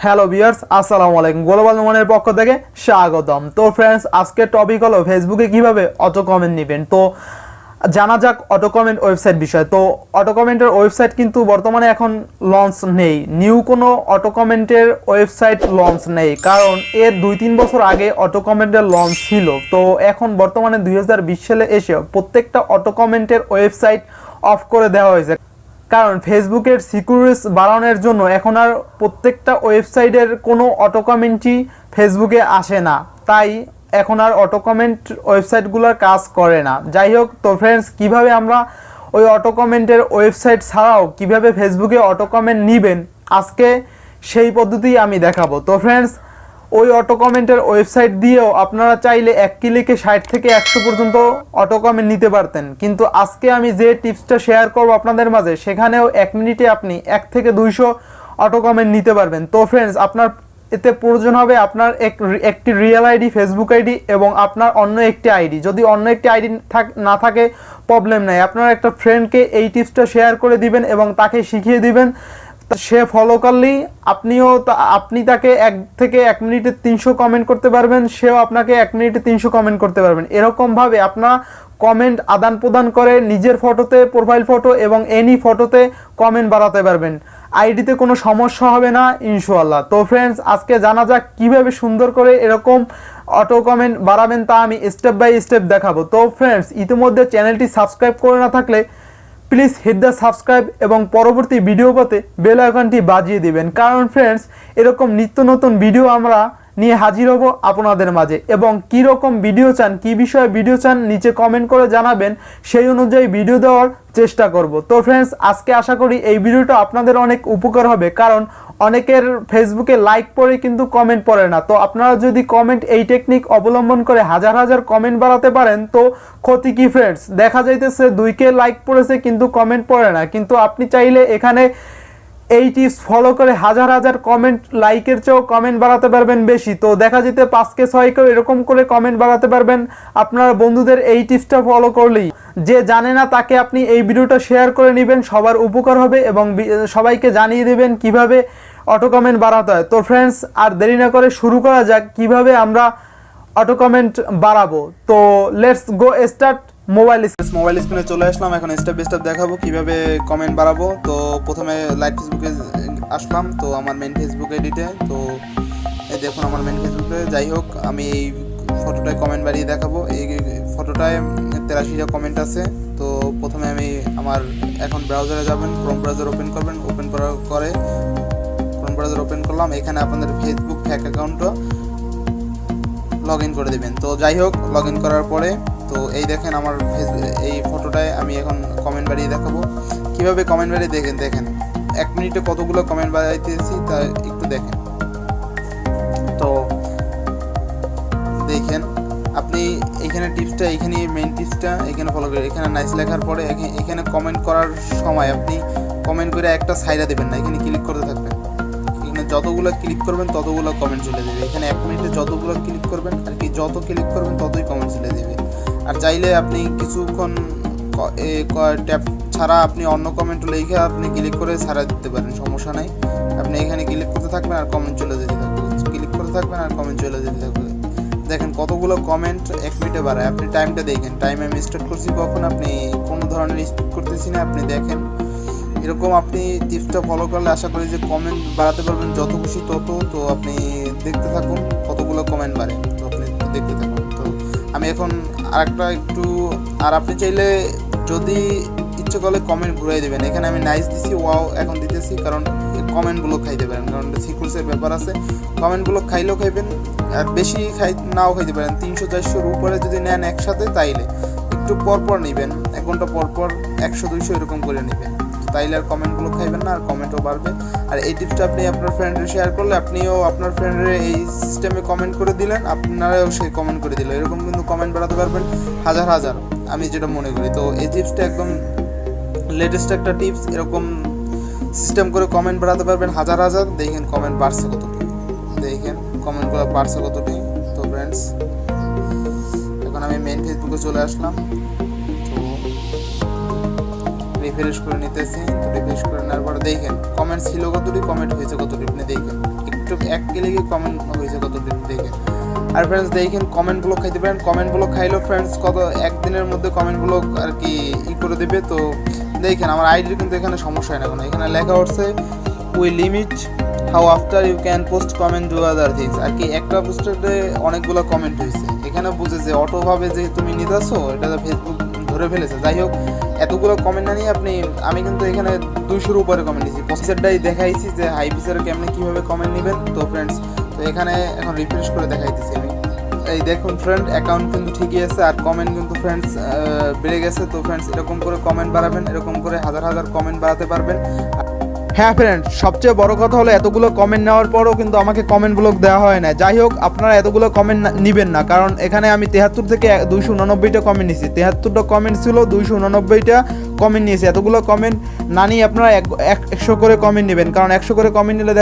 Hello viewers, আসসালামু আলাইকুম। Global নোমানের পক্ষ থেকে স্বাগতম। তো ফ্রেন্ডস, আজকের টপিক হলো ফেসবুকে কিভাবে অটো কমেন্ট নেবেন। তো জানা যাক অটো কমেন্ট ওয়েবসাইট বিষয়। তো অটো কমেন্টের ওয়েবসাইট কিন্তু বর্তমানে এখন লঞ্চ নেই, নিউ কোনো অটো কমেন্টের ওয়েবসাইট লঞ্চ নেই, কারণ এর 2-3 বছর আগে অটো কমেন্টের লঞ্চ ছিল। তো এখন বর্তমানে 2020 সালে এসে প্রত্যেকটা অটো কমেন্টের ওয়েবসাইট অফ করে দেওয়া হয়েছে, কারণ ফেসবুকের সিকিউরিটি বাড়ানোর জন্য এখন আর প্রত্যেকটা ওয়েবসাইটের কোনো অটো কমেন্টই ফেসবুকে আসে না, তাই এখন আর অটো কমেন্ট ওয়েবসাইটগুলোর কাজ করে না। যাই হোক, তো ফ্রেন্ডস, কিভাবে আমরা ওই অটো কমেন্টের ওয়েবসাইট ছাড়াও কিভাবে ফেসবুকে অটো কমেন্ট নেবেন, আজকে সেই পদ্ধতি আমি দেখাবো। তো ফ্রেন্ডস, ওই অটো কমেন্টের ওয়েবসাইট দিয়েও আপনারা চাইলে 1 ক্লিকে 60 থেকে 100 পর্যন্ত অটো কমেন্ট নিতে পারতেন, কিন্তু আজকে আমি যে টিপসটা শেয়ার করব আপনাদের মাঝে, সেখানেও 1 মিনিটে আপনি 1 থেকে 200 অটো কমেন্ট নিতে পারবেন। তো ফ্রেন্ডস, আপনার এতে প্রয়োজন হবে আপনার একটি রিয়েল আইডি, ফেসবুক আইডি এবং আপনার অন্য একটি আইডি। যদি অন্য একটি আইডি না থাকে প্রবলেম নাই, আপনার একটা ফ্রেন্ডকে এই টিপসটা শেয়ার করে দিবেন এবং তাকে শিখিয়ে দিবেন। সে ফলো করলেই আপনি তাকে 1 থেকে 1 মিনিটে 300 কমেন্ট করতে পারবেন, সেও আপনাকে 1 মিনিটে 300 কমেন্ট করতে পারবেন। এরকমভাবে আপনারা কমেন্ট আদান প্রদান করে নিজের ফটোতে, প্রোফাইল ফটো এবং এনি ফটোতে কমেন্ট বাড়াতে পারবেন। আইডিতে কোনো সমস্যা হবে না ইনশাআল্লাহ। তো ফ্রেন্ডস, আজকে জানা যাক কীভাবে সুন্দর করে এরকম অটো কমেন্ট বাড়াবেন, তা আমি স্টেপ বাই স্টেপ দেখাবো। তো ফ্রেন্ডস, ইতিমধ্যে চ্যানেলটি সাবস্ক্রাইব করে না থাকলে প্লিজ হিট দ্য সাবস্ক্রাইব এবং পরবর্তী ভিডিও পেতে বেল আইকনটি বাজিয়ে দিবেন, কারণ ফ্রেন্ডস, এরকম নিত্য নতুন ভিডিও আমরা নিয়ে হাজির হব আপনাদের মাঝে। এবং কী রকম ভিডিও চান, কী বিষয়ে ভিডিও চান, নিচে কমেন্ট করে জানাবেন, সেই অনুযায়ী ভিডিও দেওয়ার চেষ্টা করব। তো ফ্রেন্ডস, আজকে আশা করি এই ভিডিওটা আপনাদের অনেক উপকার হবে, কারণ অনেকের ফেসবুকে লাইক পড়ে কিন্তু কমেন্ট পড়ে না। তো আপনারা যদি কমেন্ট এই টেকনিক অবলম্বন করে হাজার হাজার কমেন্ট বাড়াতে পারেন, তো ক্ষতি কি ফ্রেন্ডস? দেখা যাইতেছে 2K লাইক পড়েছে কিন্তু কমেন্ট পড়ে না, কিন্তু আপনি চাইলে এখানে এই টিপস ফলো করে হাজার হাজার কমেন্ট, লাইকের চেয়েও কমেন্ট বাড়াতে পারবেন বেশি। তো দেখা যেতে 5K 6K এরকম করে কমেন্ট বাড়াতে পারবেন আপনার বন্ধুদের এই টিপসটা ফলো করলেই। যে জানে না তাকে আপনি এই ভিডিওটা শেয়ার করে নেবেন, সবার উপকার হবে এবং সবাইকে জানিয়ে দেবেন কিভাবে অটো কমেন্ট বাড়াতে হয়। তো ফ্রেন্ডস, আর দেরি না করে শুরু করা যাক কিভাবে আমরা অটো কমেন্ট বাড়াবো। তো লেটস গো স্টার্ট। মোবাইল স্ক্রিনে চলে আসলাম, এখন স্টেপ বাই স্টেপ দেখাবো কিভাবে কমেন্ট বাড়াবো। তো প্রথমে লাইভ ফেসবুকে আসলাম, তো আমার মেন ফেসবুক আইডিতে। তো এই দেখুন আমার মেন ফেসবুকে। যাই হোক, আমি এই ফটোটায় কমেন্ট বাড়িয়ে দেখাবো। এই ফটোটায় 83টা কমেন্ট আছে। তো প্রথমে আমি আমার এখন ব্রাউজারে যাবেন, ক্রোম ব্রাউজার ওপেন করবেন। ওপেন করার পরে ক্রোম ব্রাউজার ওপেন করলাম, এখানে আপনাদের ফেসবুক ফ্যাক অ্যাকাউন্টটা লগ ইন করে দেবেন। তো যাই হোক, লগ ইন করার পরে তো এই দেখেন আমার এই ফটোটায় আমি এখন কমেন্ট বাড়িয়ে দেখাবো। কীভাবে কমেন্ট বাড়িয়ে দেখেন 1 মিনিটে কতগুলো কমেন্ট বাড়াইতেছি তা একটু দেখেন। তো দেখেন আপনি এইখানে টিপসটা, এইখানে মেইন টিপসটা এখানে ফলো করে, এখানে নাইস লেখার পরে এখানে কমেন্ট করার সময় আপনি কমেন্ট করে একটা সাইডা দেবেন না, এখানে ক্লিক করতে থাকবেন। এখানে যতগুলো ক্লিক করবেন ততগুলো কমেন্ট চলে দেবে। এখানে 1 মিনিটে যতগুলো ক্লিক করবেন আর কি, যত ক্লিক করবেন ততই কমেন্ট চলে দেবে। আর চাইলে আপনি কিছুক্ষণ ট্যাপ ছাড়া আপনি অন্য কমেন্ট লিখে আপনি ক্লিক করে ছাড়া দিতে পারেন, সমস্যা নাই। আপনি এখানে ক্লিক করতে থাকবেন আর কমেন্ট চলে যেতে থাকবে, ক্লিক করতে থাকবেন আর কমেন্ট চলে যেতে থাকবে। দেখেন কতগুলো কমেন্ট 1 মিনিটে বাড়ায়। আপনি টাইমটা দেখেন, টাইম আমি স্টার্ট করছি কখন, আপনি কোনো ধরনের স্পিড করতেছি না। আপনি দেখেন এরকম আপনি টিপসটা ফলো করলে আশা করি যে কমেন্ট বাড়াতে পারবেন যত খুশি তত। তো আপনি দেখতে থাকুন কতগুলো কমেন্ট বাড়ে, তো আপনি দেখতে থাকুন। তো আমি এখন আরেকটা একটু, আর আপনি চাইলে যদি ইচ্ছে করলে কমেন্ট ঘুরাই দেবেন। এখানে আমি নাইস দিছি, ওয়াও এখন দিতেছি, কারণ কমেন্টগুলো খাইতে পারেন, কারণ সিকুয়েন্সের ব্যাপার আছে। কমেন্টগুলো খাইলেও খাইবেন আর বেশি নাও খাইতে পারেন। 300-400-র উপরে যদি নেন একসাথে, তাইলে একটু পরপর নেবেন, 1 ঘন্টা পরপর 100-200 এরকম করে নেবেন, তাইলে আর কমেন্টগুলো খাইবেন না আর কমেন্টও বাড়বে। আর এই টিপসটা আপনি আপনার ফ্রেন্ডের শেয়ার করলে, আপনিও আপনার ফ্রেন্ডের এই সিস্টেমে কমেন্ট করে দিলেন, আপনারাও সেই কমেন্ট করে দিল, এরকম কিন্তু কমেন্ট বাড়াতে পারবেন হাজার হাজার, আমি যেটা মনে করি। তো এই টিপসটা একদম লেটেস্ট একটা টিপস, এরকম সিস্টেম করে কমেন্ট বাড়াতে পারবেন হাজার হাজার। দেখেন কমেন্ট বাড়ছে কতটি, দেখেন কমেন্টগুলো বাড়ছে কতটি। তো ফ্রেন্ডস, এখন আমি মেন ফেসবুকে চলে আসলাম, তো রিফ্রেশ করে নিতেছি। তো রিফ্রেশ করে নেওয়ার পরে দেখেন কমেন্ট ছিল কতটি, কমেন্ট হয়েছে কতটি, আপনি দেখেন একটু মাত্র 1 ক্লিকে কমেন্ট হয়েছে কত দেখে। আর ফ্রেন্ডস দেখেন কমেন্ট ব্লক খাইতে পারেন, কমেন্ট ব্লক খাইলেও ফ্রেন্ডস কত একদিনের মধ্যে কমেন্ট ব্লক আর কি করে দেবে। তো দেখেন আমার আইডির কিন্তু এখানে সমস্যা হয় না কোনো, এখানে লেখা উঠছে we limit how after you can post comment do other things. আর কি একটা পোস্টে অনেকগুলো কমেন্ট হয়েছে, এখানে বুঝে যে অটোভাবে যে তুমি নিতেছো এটা ফেসবুক ধরে ফেলেছে। যাই হোক এতগুলো কমেন্ট না নিয়ে আমি কিন্তু এখানে 200-র উপরে কমেন্ট দিয়েছি, প্রসেসরটাই দেখাইছি যে হাই পিসের কেমনে কীভাবে কমেন্ট নেবেন। তো ফ্রেন্ডস তো এখানে এখন রিফ্রেশ করে দেখাইতেছি আমি, এই দেখুন ফ্রেন্ড অ্যাকাউন্ট কিন্তু ঠিকই আছে আর কমেন্ট কিন্তু ফ্রেন্ডস বেড়ে গেছে। তো ফ্রেন্ডস এরকম করে কমেন্ট বাড়াবেন, এরকম করে হাজার হাজার কমেন্ট বাড়াতে পারবেন। হ্যাঁ ফ্রেন্ড, সবচেয়ে বড় কথা হলো এতগুলো কমেন্ট নেওয়ার পরও কিন্তু আমাকে কমেন্ট ব্লক দেওয়া হয় না। যাই হোক আপনারা এতগুলো কমেন্ট নেবেন না, কারণ এখানে আমি 73 থেকে 289টা কমেন্ট নিয়েছি, 73টা কমেন্ট ছিল 289টা কমেন্ট নিয়েছি। এতগুলো কমেন্ট না নিয়ে আপনারা 100 করে কমেন্ট নেবেন, কারণ 100 করে কমেন্ট নিলে